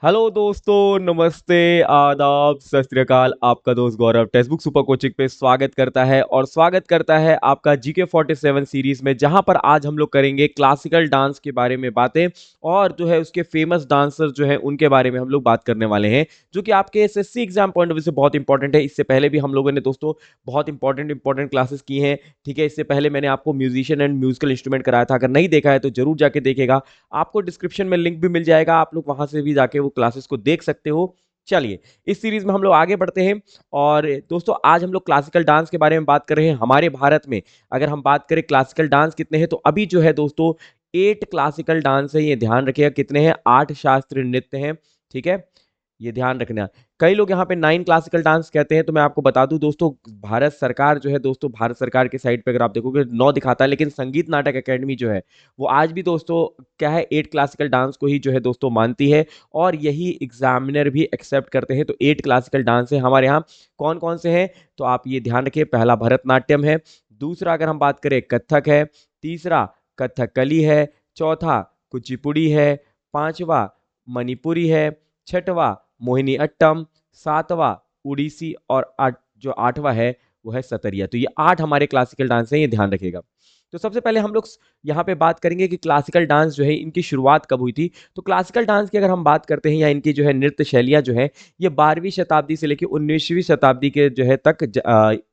Hello दोस्तों, नमस्ते, आदाब, सत श्री अकाल। आपका दोस्त गौरव टेक्स्ट बुक सुपर कोचिंग पे स्वागत करता है और स्वागत करता है आपका जीके 47 सीरीज में, जहां पर आज हम लोग करेंगे क्लासिकल डांस के बारे में बातें और जो है उसके फेमस डांसर जो है उनके बारे में हम लोग बात करने वाले हैं, जो कि आपके SSC exam point of view से बहुत इंपॉर्टेंट है। इससे पहले भी हम लोगों ने दोस्तों बहुत इंपॉर्टेंट क्लासेस की हैं। ठीक है, इससे पहले मैंने आपको म्यूजिशियन एंड म्यूजिकल इंस्ट्रूमेंट कराया था। अगर नहीं देखा है तो जरूर जाके देखेगा, आपको डिस्क्रिप्शन में लिंक भी मिल जाएगा, आप लोग वहां से भी जाके वो क्लासेस को देख सकते हो। चलिए, इस सीरीज में हम लोग आगे बढ़ते हैं। और दोस्तों, आज हम लोग क्लासिकल डांस के बारे में बात कर रहे हैं। हमारे भारत में अगर हम बात करें क्लासिकल डांस कितने हैं, तो अभी जो है दोस्तों 8 क्लासिकल डांस है। ये ध्यान रखिएगा, कितने हैं? 8 शास्त्रीय नृत्य हैं। ठीक है, ये ध्यान रखना। कई लोग यहाँ पे 9 क्लासिकल डांस कहते हैं, तो मैं आपको बता दूं दोस्तों, भारत सरकार जो है दोस्तों, भारत सरकार के साइड पे अगर आप देखोगे 9 दिखाता है, लेकिन संगीत नाटक एकेडमी जो है वो आज भी दोस्तों क्या है, 8 क्लासिकल डांस को ही जो है दोस्तों मानती है। और यही एग्जामिनर भी एक्सेप्ट करते हैं। तो 8 क्लासिकल डांस है हमारे यहाँ। कौन कौन से हैं तो आप ये ध्यान रखिए। पहला भरतनाट्यम है, दूसरा अगर हम बात करें कथक है, तीसरा कथकली है, चौथा कुचिपुड़ी है, पांचवा मणिपुरी है, छठवा मोहिनी अट्टम, सातवां उड़ीसी और जो आठवां है वो है सतरिया। तो ये 8 हमारे क्लासिकल डांस हैं, ये ध्यान रखिएगा। तो सबसे पहले हम लोग यहाँ पे बात करेंगे कि क्लासिकल डांस जो है इनकी शुरुआत कब हुई थी। तो क्लासिकल डांस की अगर हम बात करते हैं, या इनकी जो है नृत्य शैलियां जो है, ये 12वीं शताब्दी से लेकर 19वीं शताब्दी के जो है तक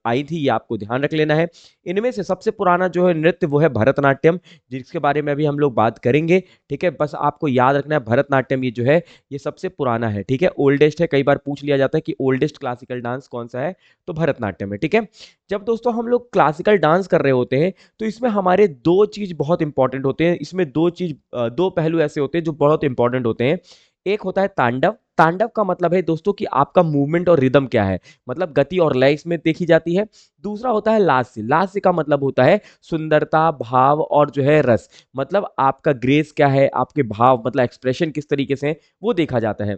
आई थी। ये आपको ध्यान रख लेना है। इनमें से सबसे पुराना जो है नृत्य वो है भरतनाट्यम, जिसके बारे में अभी हम लोग बात करेंगे। ठीक है, बस आपको याद रखना है भरतनाट्यम ये जो है ये सबसे पुराना है। ठीक है, ओल्डेस्ट है। कई बार पूछ लिया जाता है कि ओल्डेस्ट क्लासिकल डांस कौन सा है, तो भरतनाट्यम है। ठीक है, जब दोस्तों हम लोग क्लासिकल डांस कर रहे होते हैं तो इसमें हमारे दो चीज बहुत इंपॉर्टेंट होते हैं। इसमें दो पहलू ऐसे होते हैं जो बहुत इंपॉर्टेंट होते हैं। एक होता है तांडव। तांडव का मतलब है दोस्तों कि आपका मूवमेंट और रिदम क्या है, मतलब गति और लय इसमें देखी जाती है। दूसरा होता है लास्य। लास्य का मतलब होता है सुंदरता, भाव और जो है रस, मतलब आपका ग्रेस क्या है, आपके भाव मतलब एक्सप्रेशन किस तरीके से है, वो देखा जाता है।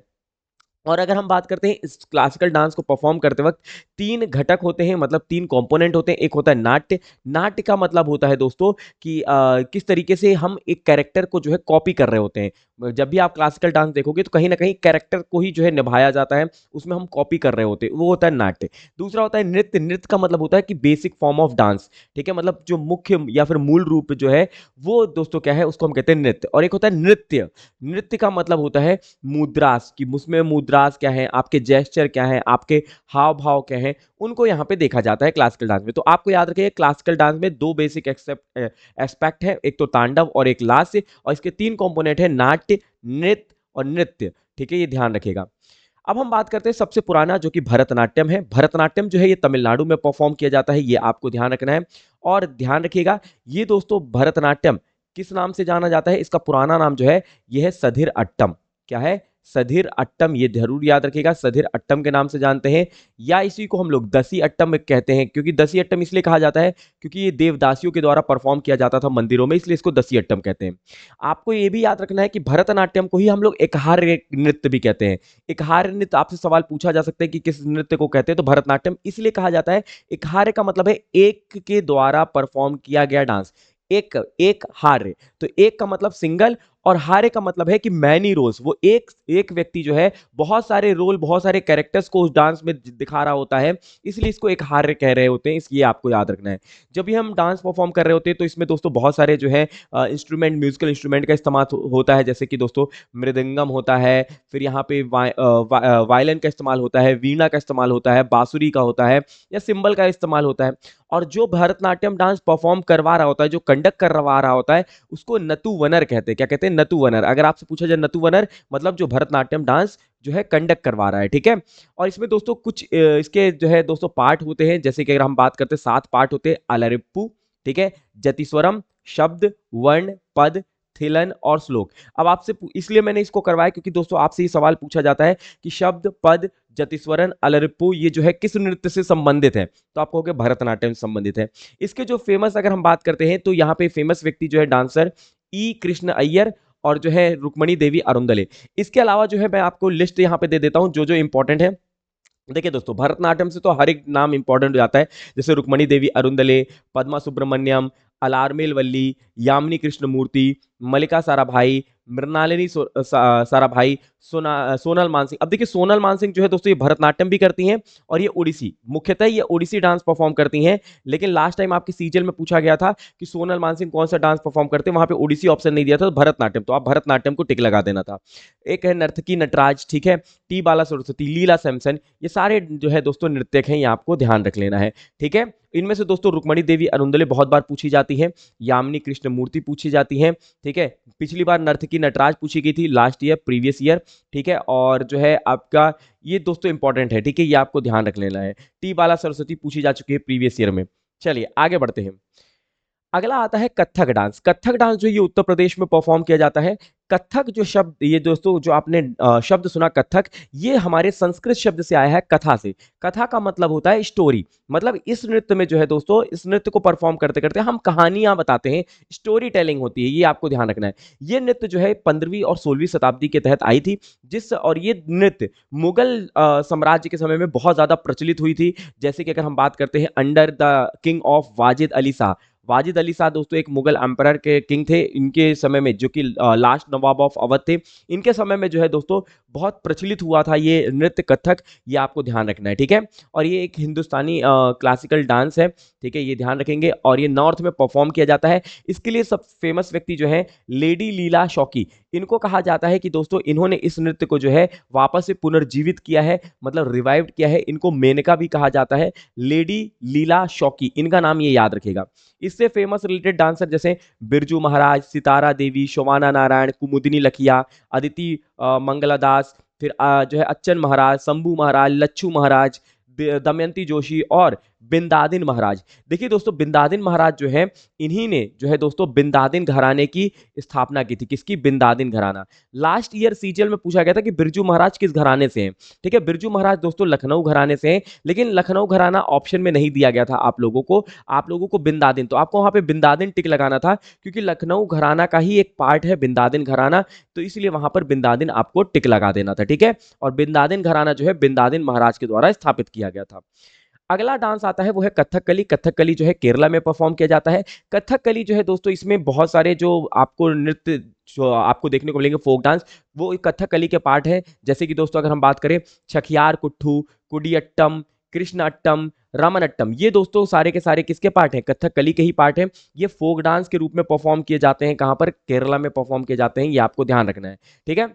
और अगर हम बात करते हैं इस क्लासिकल डांस को परफॉर्म करते वक्त, 3 घटक होते हैं, मतलब 3 कंपोनेंट होते हैं। एक होता है नाट्य। नाट्य का मतलब होता है दोस्तों कि किस तरीके से हम एक कैरेक्टर को जो है कॉपी कर रहे होते हैं। जब भी आप क्लासिकल डांस देखोगे तो कहीं ना कहीं कैरेक्टर को ही जो है निभाया जाता है, उसमें हम कॉपी कर रहे होते हैं, वो होता है नाट्य। दूसरा होता है नृत्य। नृत्य का मतलब होता है कि बेसिक फॉर्म ऑफ डांस। ठीक है, मतलब जो मुख्य या फिर मूल रूप जो है वो दोस्तों क्या है, उसको हम कहते हैं नृत्य। और एक होता है नृत्य। नृत्य का मतलब होता है मुद्रास, कि उसमें मुद्रास क्या है, आपके जेस्चर क्या है, आपके हाव भाव क्या है, उनको यहाँ पे देखा जाता है क्लासिकल डांस में। तो आपको याद रखिए, क्लासिकल डांस में 2 बेसिक एस्पेक्ट है, एक तो तांडव और एक लास्य, और इसके 3 कंपोनेंट है नाट्य, नृत्य और नृत्य। ठीक है, ये ध्यान रखिएगा। अब हम बात करते हैं सबसे पुराना, जो कि भरतनाट्यम है। भरतनाट्यम जो है ये तमिलनाडु में परफॉर्म किया जाता है, ये आपको ध्यान रखना है। और ध्यान रखिएगा, ये दोस्तों भरतनाट्यम किस नाम से जाना जाता है, इसका पुराना नाम जो है ये है सधिर अट्टम। क्या है? सधिर अट्टम। ये जरूर याद रखिएगा, सधिर अट्टम के नाम से जानते हैं। या इसी को हम लोग दसी अट्टम कहते हैं, क्योंकि दसी अट्टम इसलिए कहा जाता है क्योंकि ये देवदासियों के द्वारा परफॉर्म किया जाता था मंदिरों में, इसलिए इसको दसी अट्टम कहते हैं। आपको ये भी याद रखना है कि भरतनाट्यम को ही हम लोग एकहार्य नृत्य भी कहते हैं। एकहार्य नृत्य, आपसे सवाल पूछा जा सकता है कि किस नृत्य को कहते हैं, तो भरतनाट्यम इसलिए कहा जाता है। एकहार्य का मतलब है एक के द्वारा परफॉर्म किया गया डांस। एक एक हार्य, तो एक का मतलब सिंगल, और हार्य का मतलब है कि मैनी रोल्स, वो एक एक व्यक्ति जो है बहुत सारे रोल, बहुत सारे कैरेक्टर्स को उस डांस में दिखा रहा होता है, इसलिए इसको एक हार्य कह रहे होते हैं। इसलिए आपको याद रखना है। जब भी हम डांस परफॉर्म कर रहे होते हैं तो इसमें दोस्तों बहुत सारे जो है इंस्ट्रूमेंट, म्यूजिकल इंस्ट्रूमेंट का इस्तेमाल होता है, जैसे कि दोस्तों मृदंगम होता है, फिर यहाँ पे वायलिन का इस्तेमाल होता है, वीणा का इस्तेमाल होता है, बांसुरी का होता है, या सिंबल का इस्तेमाल होता है। और जो भरतनाट्यम डांस परफॉर्म करवा रहा होता है, जो कंडक्ट करवा रहा होता है, उसको नतुवनर कहते हैं। क्या कहते हैं? नतुवनर। अगर आपसे पूछा जाए नतुवनर मतलब जो भरतनाट्यम डांस जो है कंडक्ट करवा रहा है। ठीक है, और इसमें दोस्तों कुछ इसके जो है दोस्तों पार्ट होते हैं, जैसे कि अगर हम बात करते हैं 7 पार्ट होते हैं। अलरिप्पू, ठीक है, जतिस्वरम, शब्द, वर्ण, पद, थिलन और श्लोक। अब आपसे इसलिए मैंने इसको करवाया क्योंकि दोस्तों आपसे ये सवाल पूछा जाता है कि शब्द, पद, जतिस्वरन, अलरिप्पू ये जो है किस नृत्य से संबंधित है, तो आप कहोगे भरतनाट्यम से संबंधित है। इसके जो फेमस अगर हम बात करते हैं तो यहाँ पे फेमस व्यक्ति जो है डांसर ई कृष्ण अय्यर और जो है रुक्मणी देवी अरुंदले। इसके अलावा जो है मैं आपको लिस्ट यहाँ पे दे देता हूँ जो जो इंपॉर्टेंट है। देखिए दोस्तों, भरतनाट्यम से तो हर एक नाम इंपॉर्टेंट हो जाता है, जैसे रुक्मणी देवी अरुंदले, पद्मा सुब्रमण्यम, अलारमेल वल्ली, यामिनी कृष्णमूर्ति, मल्लिका साराभाई, मृणालिनी साराभाई, सोनल मानसिंह। अब देखिए सोनल मानसिंह जो है दोस्तों ये भरतनाट्यम भी करती हैं और ये ओडिसी, मुख्यतः ये ओडिसी डांस परफॉर्म करती हैं। लेकिन लास्ट टाइम आपके सीजल में पूछा गया था कि सोनल मानसिंह कौन सा डांस परफॉर्म करते हैं, वहां पे ओडिसी ऑप्शन नहीं दिया था, तो भरतनाट्यम, तो आप भरतनाट्यम को टिक लगा देना था। एक है नर्तकी नटराज, ठीक है, टी बाला सरस्वती, लीला सैमसन, ये सारे जो है दोस्तों नृत्यक हैं, ये आपको ध्यान रख लेना है, ठीक है। इनमें से दोस्तों रुक्मणी देवी अरुंदले बहुत बार पूछी जाती है, यामिनी कृष्णमूर्ति पूछी जाती हैं, ठीक है। पिछली बार नर्तकी नटराज पूछी गई थी लास्ट ईयर, प्रीवियस ईयर, ठीक है। और जो है आपका ये दोस्तों इंपॉर्टेंट है, ठीक है, ये आपको ध्यान रख लेना है। टी बाला सरस्वती पूछी जा चुकी है प्रीवियस ईयर में। चलिए आगे बढ़ते हैं। अगला आता है कथक डांस। कथक डांस जो ये उत्तर प्रदेश में परफॉर्म किया जाता है। कथक जो शब्द, ये दोस्तों जो आपने शब्द सुना कथक, ये हमारे संस्कृत शब्द से आया है कथा से। कथा का मतलब होता है स्टोरी, मतलब इस नृत्य में जो है दोस्तों, इस नृत्य को परफॉर्म करते करते हम कहानियां बताते हैं, स्टोरी टेलिंग होती है, ये आपको ध्यान रखना है। ये नृत्य जो है 15वीं और 16वीं शताब्दी के तहत आई थी, और ये नृत्य मुगल साम्राज्य के समय में बहुत ज्यादा प्रचलित हुई थी। जैसे कि अगर हम बात करते हैं under the king of Wajid Ali Shah, Wajid Ali Shah दोस्तों एक मुगल एम्परर के किंग थे, इनके समय में, जो कि लास्ट नवाब ऑफ अवध थे, इनके समय में जो है दोस्तों बहुत प्रचलित हुआ था ये नृत्य कथक, ये आपको ध्यान रखना है, ठीक है। और ये एक हिंदुस्तानी क्लासिकल डांस है, ठीक है, ये ध्यान रखेंगे। और ये नॉर्थ में परफॉर्म किया जाता है। इसके लिए सब फेमस व्यक्ति जो है लेडी लीला शौकी, इनको कहा जाता है कि दोस्तों इन्होंने इस नृत्य को जो है वापस से पुनर्जीवित किया है, मतलब रिवाइव किया है। इनको मेनका भी कहा जाता है, लेडी लीला शौकी, इनका नाम ये याद रखेगा। इससे फेमस रिलेटेड डांसर जैसे बिरजू महाराज, सितारा देवी, शोभाना नारायण, कुमुदिनी लखिया, अदिति मंगला दास, फिर जो है अच्छन महाराज, शंभू महाराज, लच्छू महाराज, दमयंती जोशी और बिंदादिन महाराज। देखिए दोस्तों बिंदादिन महाराज जो है, इन्हीं ने जो है दोस्तों बिंदादिन घराने की स्थापना की थी। किसकी? बिंदादिन घराना। लास्ट ईयर सीजीएल में पूछा गया था कि बिरजू महाराज किस घराने से हैं, ठीक है। बिरजू महाराज दोस्तों लखनऊ घराने से हैं, लेकिन लखनऊ घराना ऑप्शन में नहीं दिया गया था आप लोगों को बिंदादिन, तो आपको वहां पे बिंदादिन टिक लगाना था, क्योंकि लखनऊ घराना का ही एक पार्ट है बिंदादिन घराना, तो इसलिए वहां पर बिंदादिन आपको टिक लगा देना था, ठीक है। और बिंदादिन घराना जो है बिंदादिन महाराज के द्वारा स्थापित किया गया था। अगला डांस आता है वो है कथकली। कथकली जो है केरला में परफॉर्म किया जाता है। कथकली जो है दोस्तों, इसमें बहुत सारे जो आपको नृत्य जो आपको देखने को मिलेंगे, फोक डांस, वो कथकली के पार्ट है। जैसे कि दोस्तों अगर हम बात करें छखियार कुट्ठू, कुडियट्टम, कृष्णाट्टम, रामनट्टम, ये दोस्तों सारे के सारे किसके पार्ट हैं? कथकली के ही पार्ट हैं। ये फोक डांस के रूप में परफॉर्म किए जाते हैं। कहां पर? केरला में परफॉर्म किए जाते हैं, ये आपको ध्यान रखना है, ठीक है।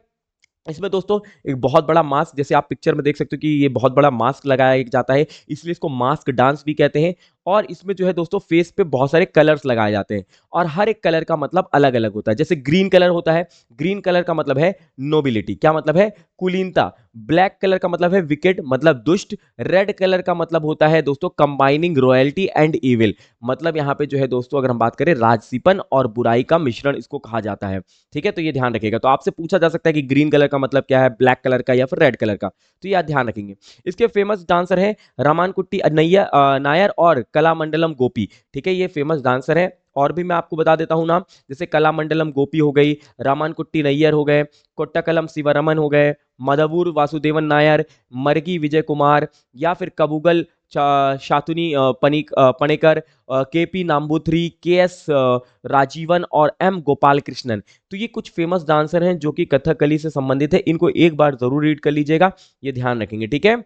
इसमें दोस्तों एक बहुत बड़ा मास्क, जैसे आप पिक्चर में देख सकते हो कि ये बहुत बड़ा मास्क लगाया जाता है, इसलिए इसको मास्क डांस भी कहते हैं। और इसमें जो है दोस्तों फेस पे बहुत सारे कलर्स लगाए जाते हैं, और हर एक कलर का मतलब अलग अलग होता है। जैसे ग्रीन कलर होता है, ग्रीन कलर का मतलब है नोबिलिटी, क्या मतलब है? कुलीनता। ब्लैक कलर का मतलब है विकेट, मतलब दुष्ट। रेड कलर का मतलब होता है दोस्तों कंबाइनिंग रॉयल्टी एंड इविल, मतलब यहाँ पे जो है दोस्तों अगर हम बात करें राजसीपन और बुराई का मिश्रण इसको कहा जाता है, ठीक है। तो ये ध्यान रखिएगा। तो आपसे पूछा जा सकता है कि ग्रीन कलर का मतलब क्या है, ब्लैक कलर का या फिर रेड कलर का, तो ये ध्यान रखेंगे। इसके फेमस डांसर हैं रामानकुट्टी नायर और कलामंडलम गोपी, ठीक है, ये फेमस डांसर हैं। और भी मैं आपको बता देता हूं नाम, जैसे कलामंडलम गोपी हो गई, रामानकुट्टी नैयर हो गए, कोट्टकलम शिवरमन हो गए, मधवूर वासुदेवन नायर, मरगी विजय कुमार, या फिर कबूगल शातुनी पणेकर, केपी नाम्बुथरी, केएस राजीवन और एम गोपाल कृष्णन। तो ये कुछ फेमस डांसर हैं जो कि कथकली से संबंधित है। इनको एक बार जरूर रीड कर लीजिएगा, ये ध्यान रखेंगे, ठीक है।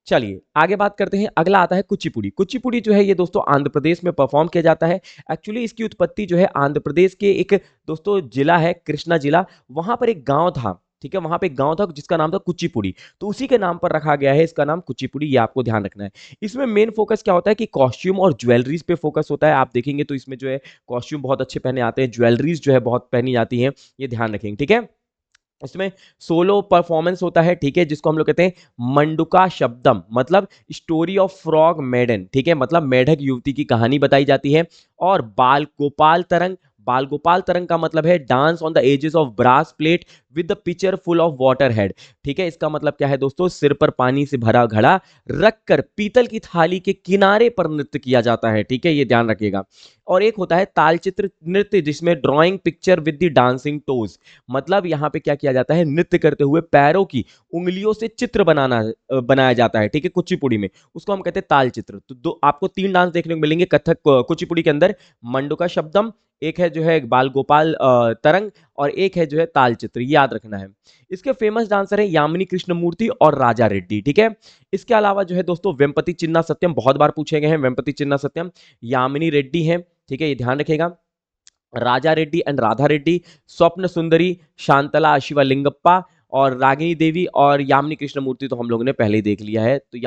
चलिए आगे बात करते हैं। अगला आता है कुचिपुड़ी। कुचिपुड़ी जो है ये दोस्तों आंध्र प्रदेश में परफॉर्म किया जाता है। एक्चुअली इसकी उत्पत्ति जो है आंध्र प्रदेश के एक दोस्तों जिला है कृष्णा जिला, वहां पर एक गांव था, ठीक है, वहां पे एक गांव था जिसका नाम था कुचिपुड़ी, तो उसी के नाम पर रखा गया है इसका नाम कुचिपुड़ी, ये आपको ध्यान रखना है। इसमें मेन फोकस क्या होता है कि कॉस्ट्यूम और ज्वेलरीज पे फोकस होता है। आप देखेंगे तो इसमें जो है कॉस्ट्यूम बहुत अच्छे पहने आते हैं, ज्वेलरीज जो है बहुत पहनी जाती है, ये ध्यान रखेंगे, ठीक है। इसमें सोलो परफॉर्मेंस होता है, ठीक है, जिसको हम लोग कहते हैं मंडुका शब्दम, मतलब स्टोरी ऑफ फ्रॉग मेडन, ठीक है, मतलब मेढक युवती की कहानी बताई जाती है। और बाल गोपाल तरंग, बाल गोपाल तरंग का मतलब है dance on the edges of brass plate with the pitcher full of water head, ठीक है। इसका मतलब क्या है दोस्तों? सिर पर पानी से भरा घड़ा रखकर पीतल की थाली के किनारे पर नृत्य किया जाता है, ठीक है, ये ध्यान रखिएगा। और एक होता है तालचित्र नृत्य, जिसमें drawing picture with the dancing toes, मतलब यहाँ पे क्या किया जाता है? नृत्य करते हुए पैरों की उंगलियों से चित्र बनाया जाता है, ठीक है, कुचिपुड़ी में, उसको हम कहते हैं ताल चित्र। तो दो आपको तीन डांस देखने को मिलेंगे कथक कुचिपुड़ी के अंदर, मंडुका शब्दम, एक है जो है बाल गोपाल तरंग, और एक है जो है ताल चित्र, याद रखना है। इसके फेमस डांसर है यामिनी कृष्णमूर्ति और राजा रेड्डी, ठीक है। इसके अलावा जो है दोस्तों वेम्पति चिन्ना सत्यम, बहुत बार पूछे गए हैं वेम्पति चिन्ना सत्यम, यामिनी रेड्डी है, ठीक है, ये ध्यान रखेगा। राजा रेड्डी एंड राधा रेड्डी, स्वप्न सुंदरी, शांतला शिवलिंगप्पा और रागिनी देवी और यामिनी कृष्णमूर्ति तो हम लोगों ने पहले ही देख लिया है। तो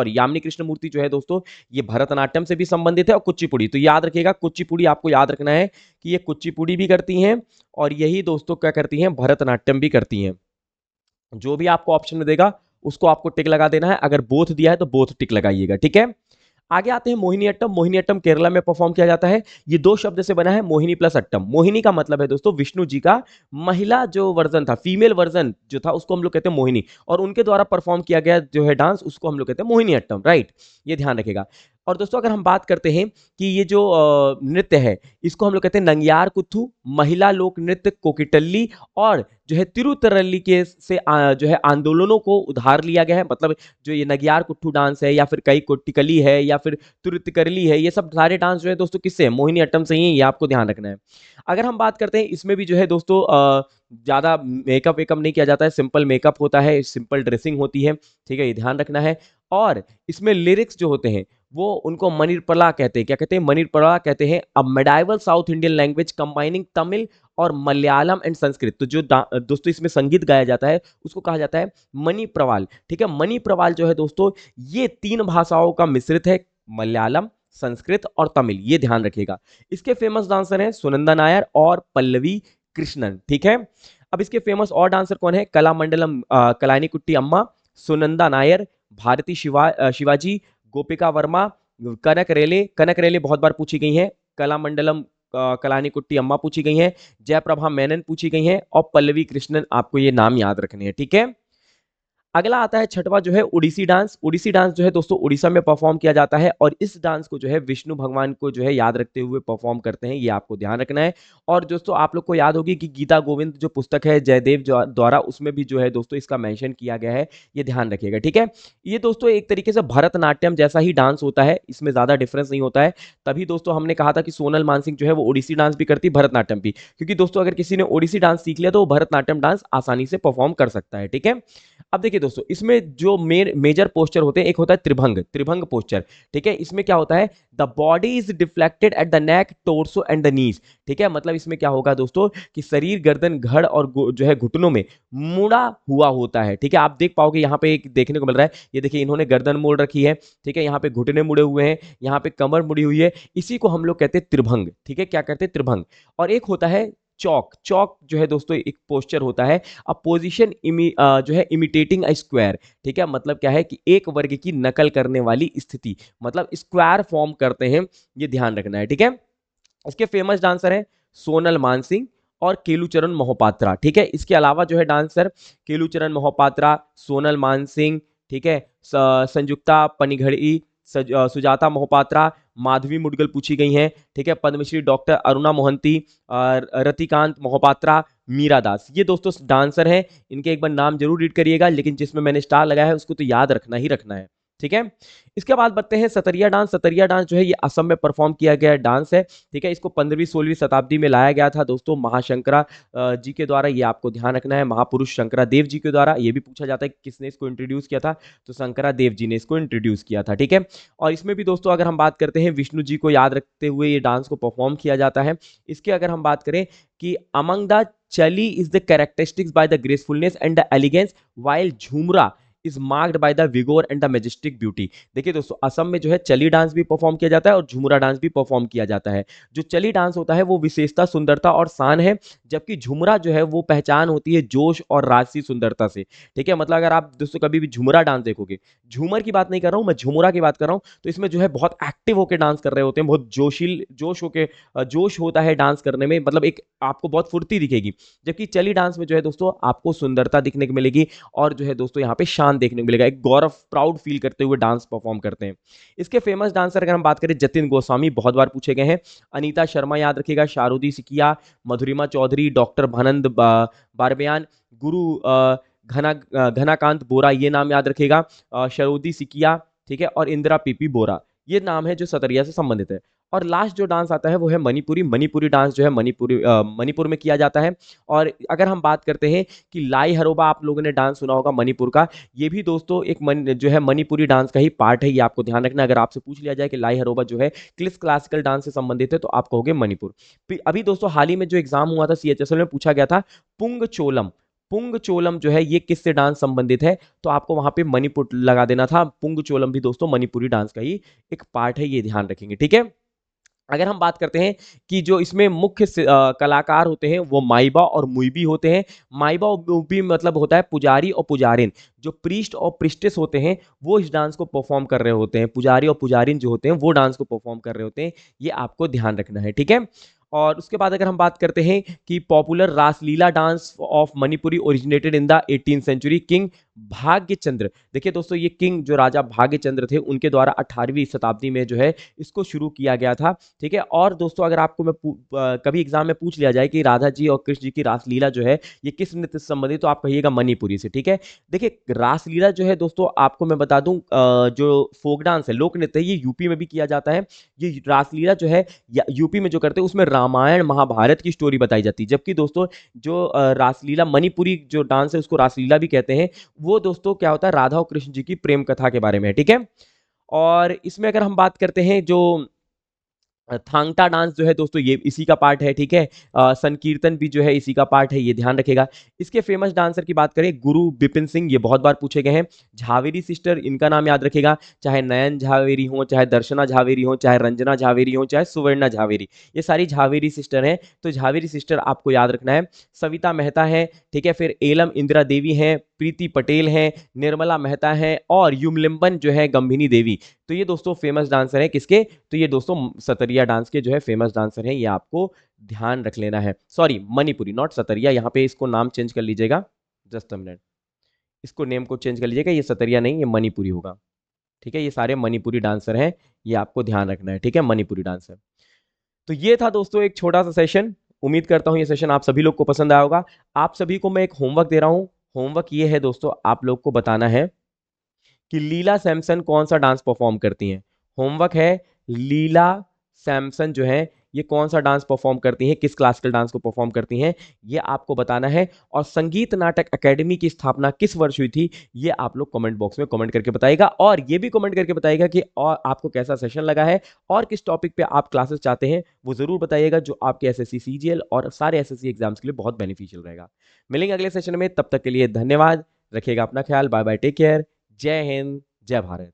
यामिनी कृष्णमूर्ति जो है दोस्तों ये भरतनाट्यम से भी संबंधित है और कुचिपुड़ी, तो याद रखिएगा कुचिपुड़ी आपको याद रखना है कि ये कुचिपुड़ी भी करती हैं और यही दोस्तों क्या करती हैं, भरतनाट्यम भी करती हैं। जो भी आपको ऑप्शन में देगा उसको आपको टिक लगा देना है, अगर बोथ दिया है तो बोथ टिक लगाइएगा, ठीक है। आगे आते हैं मोहिनी अट्टम। मोहिनी अट्टम केरला में परफॉर्म किया जाता है। ये दो शब्द से बना है, मोहिनी प्लस अट्टम। मोहिनी का मतलब है दोस्तों विष्णु जी का महिला जो वर्जन था, फीमेल वर्जन जो था उसको हम लोग कहते हैं मोहिनी, और उनके द्वारा परफॉर्म किया गया जो है डांस उसको हम लोग कहते हैं मोहिनी अट्टम, राइट, ये ध्यान रखेगा। और दोस्तों अगर हम बात करते हैं कि ये जो नृत्य है इसको हम लोग कहते हैं नंग्यार कुथू, महिला लोक नृत्य कोकिटल्ली, और जो है तिरुतरल्ली के से जो है आंदोलनों को उधार लिया गया है। मतलब जो ये नगियार कुट्टू डांस है या फिर कई कोट्टिकली है या फिर तुरुतिकरली है, ये सब सारे डांस जो है दोस्तों किससे है, मोहिनी अट्टम से ही, ये आपको ध्यान रखना है। अगर हम बात करते हैं इसमें भी जो है दोस्तों ज्यादा मेकअप वेकअप नहीं किया जाता है, सिंपल मेकअप होता है, सिंपल ड्रेसिंग होती है, ठीक है, ये ध्यान रखना है। और इसमें लिरिक्स जो होते हैं वो उनको मणिपुरला कहते हैं, क्या कहते हैं, मणिपुरला कहते हैं। A medieval South Indian language combining Tamil और मलयालम एंड संस्कृत। तो जो दोस्तों इसमें संगीत गाया जाता है उसको कहा जाता है मणि प्रवाल, ठीक है। मणि प्रवाल जो है दोस्तों ये 3 भाषाओं का मिश्रित है, मलयालम, संस्कृत और तमिल, ये ध्यान रखिएगा। इसके फेमस डांसर हैं सुनंदा नायर और पल्लवी कृष्णन, ठीक है। अब इसके फेमस और डांसर कौन है, कलामंडलम कलानीकुट्टी अम्मा, सुनंदा नायर, भारती शिवाजी, गोपिका वर्मा, कनक रेले बहुत बार पूछी गई हैं, कलामंडलम कलानीकुट्टी अम्मा पूछी गई हैं, जयप्रभा मेनन पूछी गई हैं, और पल्लवी कृष्णन, आपको ये नाम याद रखने हैं, ठीक है। अगला आता है छठवां जो है उड़ीसी डांस। उड़ीसी डांस जो है दोस्तों उड़ीसा में परफॉर्म किया जाता है और इस डांस को जो है विष्णु भगवान को जो है याद रखते हुए परफॉर्म करते हैं, ये आपको ध्यान रखना है। और दोस्तों आप लोग को याद होगी कि गीता गोविंद जो पुस्तक है जयदेव द्वारा, उसमें भी जो है दोस्तों इसका मेंशन किया गया है, ये ध्यान रखिएगा, ठीक है। ये दोस्तों एक तरीके से भरतनाट्यम जैसा ही डांस होता है, इसमें ज्यादा डिफरेंस नहीं होता है। तभी दोस्तों हमने कहा था कि सोनल मानसिंह जो है वो ओडिसी डांस भी करती, भरतनाट्यम भी, क्योंकि दोस्तों अगर किसी ने ओडिसी डांस सीख लिया तो वो भरतनाट्यम डांस आसानी से परफॉर्म कर सकता है, ठीक है। अब देखिए दोस्तों इसमें जो मेजर पोस्चर होते हैं, एक होता है त्रिभंग, त्रिभंग पोस्चर, ठीक है। इसमें क्या होता है, the body is deflected at the neck, torso and the knees, ठीक है। मतलब इसमें क्या होगा दोस्तों कि शरीर, गर्दन, घड़ और जो है घुटनों में मुड़ा हुआ होता है, ठीक है। आप देख पाओगे यहाँ पे एक देखने को मिल रहा है, ये देखिए इन्होंने गर्दन मोड़ रखी है, ठीक है, यहाँ पे घुटने मुड़े हुए हैं, यहाँ पे कमर मुड़ी हुई है, इसी को हम लोग कहते हैं त्रिभंग, ठीक है। क्या कहते हैं, त्रिभंग। और एक होता है चौक। चौक जो है दोस्तों एक पोस्चर होता है, अ पोजीशन जो है इमिटेटिंग अ स्क्वायर, ठीक है। मतलब क्या है कि एक वर्ग की नकल करने वाली स्थिति, मतलब स्क्वायर फॉर्म करते हैं, ये ध्यान रखना है, ठीक है। इसके फेमस डांसर हैं सोनल मानसिंह और केलूचरण मोहपात्रा, ठीक है। इसके अलावा जो है डांसर केलूचरण मोहपात्रा, सोनल मानसिंह, ठीक है, संयुक्ता पनिघड़ी, सुजाता मोहपात्रा, माधवी मुडगल पूछी गई हैं, ठीक है, पद्मश्री डॉक्टर अरुणा मोहंती, रतिकांत मोहपात्रा, मीरा दास, ये दोस्तों डांसर हैं। इनके एक बार नाम जरूर रीड करिएगा, लेकिन जिसमें मैंने स्टार लगाया है उसको तो याद रखना ही रखना है, ठीक है। इसके बाद बढ़ते हैं सतरिया डांस। सतरिया डांस जो है ये असम में परफॉर्म किया गया डांस है, ठीक है। इसको 15वीं-16वीं शताब्दी में लाया गया था दोस्तों महाशंकरा जी के द्वारा, ये आपको ध्यान रखना है, महापुरुष शंकरा देव जी के द्वारा। ये भी पूछा जाता है कि किसने इसको इंट्रोड्यूस किया था, तो शंकरा देव जी ने इसको इंट्रोड्यूस किया था, ठीक है। और इसमें भी दोस्तों अगर हम बात करते हैं विष्णु जी को याद रखते हुए ये डांस को परफॉर्म किया जाता है। इसके अगर हम बात करें कि among the Chali is the characteristics by the gracefulness and the elegance, while Jhumura is marked by the vigour and the majestic beauty. देखिए दोस्तों असम में जो है चली डांस भी परफॉर्म किया जाता है और झुमरा डांस भी परफॉर्म किया जाता है। जो चली डांस होता है वो विशेषता, सुंदरता और शान है, जबकि झुमरा जो है वो पहचान होती है जोश और राजसी सुंदरता से, ठीक है। मतलब अगर आप दोस्तों कभी भी झुमरा डांस देखोगे, झूमर की बात नहीं कर रहा हूं मैं, झुमरा की बात कर रहा हूं, तो इसमें जो है बहुत एक्टिव होकर डांस कर रहे होते हैं, बहुत जोश होता है डांस करने में, मतलब एक आपको बहुत फुर्ती दिखेगी। जबकि चली डांस में जो है दोस्तों आपको सुंदरता दिखने को मिलेगी और जो है दोस्तों यहाँ पे शान देखने को मिलेगा, एक गौरव, प्राउड फील करते हुए डांस परफॉर्म करते हैं। इसके फेमस डांसर अगर हम बात करें, जतिन गोस्वामी बहुत बार पूछे गए हैं, अनीता शर्मा याद रखिएगा, शारुदी सिकिया, मधुरिमा चौधरी, डॉक्टर भानंद बारबयान, गुरु घनाकांत बोरा, ये नाम याद रखिएगा, शारुदी सिकिया, ठीक है, और इंदिरा पीपी बोरा, ये नाम है जो सतरिया से संबंधित है। और लास्ट जो डांस आता है वो है मणिपुरी। मणिपुरी डांस जो है मणिपुर में किया जाता है। और अगर हम बात करते हैं कि लाई हरोबा, आप लोगों ने डांस सुना होगा मणिपुर का, ये भी दोस्तों एक जो है मणिपुरी डांस का ही पार्ट है, ये आपको ध्यान रखना। अगर आपसे पूछ लिया जाए कि लाई हरोबा जो है किस क्लासिकल डांस से संबंधित है, तो आप कहोगे मणिपुर। अभी दोस्तों हाल ही में जो एग्जाम हुआ था सीएचएसएल में, पूछा गया था पुंग चोलम। पुंग चोलम जो है ये किससे डांस संबंधित है, तो आपको वहां पे मणिपुर लगा देना था। पुंग चोलम भी दोस्तों मणिपुरी डांस का ही एक पार्ट है, ये ध्यान रखेंगे, ठीक है। अगर हम बात करते हैं कि जो इसमें मुख्य कलाकार होते हैं वो माइबा और मुइबी होते हैं। माइबा और मुइबी मतलब होता है पुजारी और पुजारिन। जो प्रीस्ट और प्रिस्टेस होते हैं वो इस डांस को परफॉर्म कर रहे होते हैं। पुजारी और पुजारिन जो होते हैं वो डांस को परफॉर्म कर रहे होते हैं, ये आपको ध्यान रखना है, ठीक है। और उसके बाद अगर हम बात करते हैं कि popular Raslila dance of Manipuri originated in the 18th century, king Bhagyachandra. देखिए दोस्तों, ये किंग जो राजा भाग्यचंद्र थे उनके द्वारा 18वीं शताब्दी में जो है इसको शुरू किया गया था, ठीक है। और दोस्तों अगर आपको कभी एग्जाम में पूछ लिया जाए कि राधा जी और कृष्ण जी की रासलीला जो है ये किस नृत्य से संबंधित, तो आप कहिएगा मणिपुरी से, ठीक है। देखिए रासलीला जो है दोस्तों, आपको मैं बता दूं, जो फोक डांस है, लोक नृत्य है, ये यूपी में भी किया जाता है। ये रासलीला जो है यूपी में जो करते हैं उसमें रामायण महाभारत की स्टोरी बताई जाती है। जबकि दोस्तों जो रासलीला मणिपुरी जो डांस है उसको रासलीला भी कहते हैं, वो दोस्तों क्या होता है, राधा और कृष्ण जी की प्रेम कथा के बारे में है, ठीक है। और इसमें अगर हम बात करते हैं जो थांगटा डांस जो है दोस्तों, ये इसी का पार्ट है, ठीक है। संकीर्तन भी जो है इसी का पार्ट है, ये ध्यान रखेगा। इसके फेमस डांसर की बात करें, गुरु बिपिन सिंह, ये बहुत बार पूछे गए हैं। झावेरी सिस्टर, इनका नाम याद रखेगा। चाहे नयन झावेरी हो, चाहे दर्शना झावेरी हो, चाहे रंजना झावेरी हो, चाहे सुवर्णा झावेरी, ये सारी झावेरी सिस्टर हैं। तो झावेरी सिस्टर आपको याद रखना है। सविता मेहता है, ठीक है। फिर एलम इंदिरा देवी हैं, प्रीति पटेल हैं, निर्मला मेहता हैं, और युमलिम्बन जो है गंभिनी देवी। तो ये दोस्तों फेमस डांसर हैं किसके, तो ये दोस्तों सतरिया डांस के जो है फेमस डांसर हैं, ये आपको ध्यान रख लेना है। सॉरी मणिपुरी, नॉट सतरिया, यहाँ पे इसको नाम चेंज कर लीजिएगा, जस्ट अ मिनट, इसको नेम को चेंज कर लीजिएगा, ये सतरिया नहीं, ये मणिपुरी होगा, ठीक है। ये सारे मणिपुरी डांसर हैं, ये आपको ध्यान रखना है, ठीक है, मणिपुरी डांसर। तो ये था दोस्तों एक छोटा सा सेशन। उम्मीद करता हूं ये सेशन आप सभी लोग को पसंद आया होगा। आप सभी को मैं एक होमवर्क दे रहा हूं। होमवर्क ये है दोस्तों, आप लोग को बताना है कि लीला सैमसन कौन सा डांस परफॉर्म करती हैं। होमवर्क है, लीला सैमसन जो है ये कौन सा डांस परफॉर्म करती हैं, किस क्लासिकल डांस को परफॉर्म करती हैं, ये आपको बताना है। और संगीत नाटक अकेडमी की स्थापना किस वर्ष हुई थी, ये आप लोग कमेंट बॉक्स में कमेंट करके बताइएगा। और ये भी कमेंट करके बताइएगा कि और आपको कैसा सेशन लगा है और किस टॉपिक पे आप क्लासेस चाहते हैं, वो जरूर बताइएगा, जो आपके एसएससी सीजीएल और सारे एसएससी एग्जाम्स के लिए बहुत बेनिफिशियल रहेगा। मिलेंगे अगले सेशन में, तब तक के लिए धन्यवाद, रखिएगा अपना ख्याल, बाय बाय, टेक केयर, जय हिंद, जय भारत।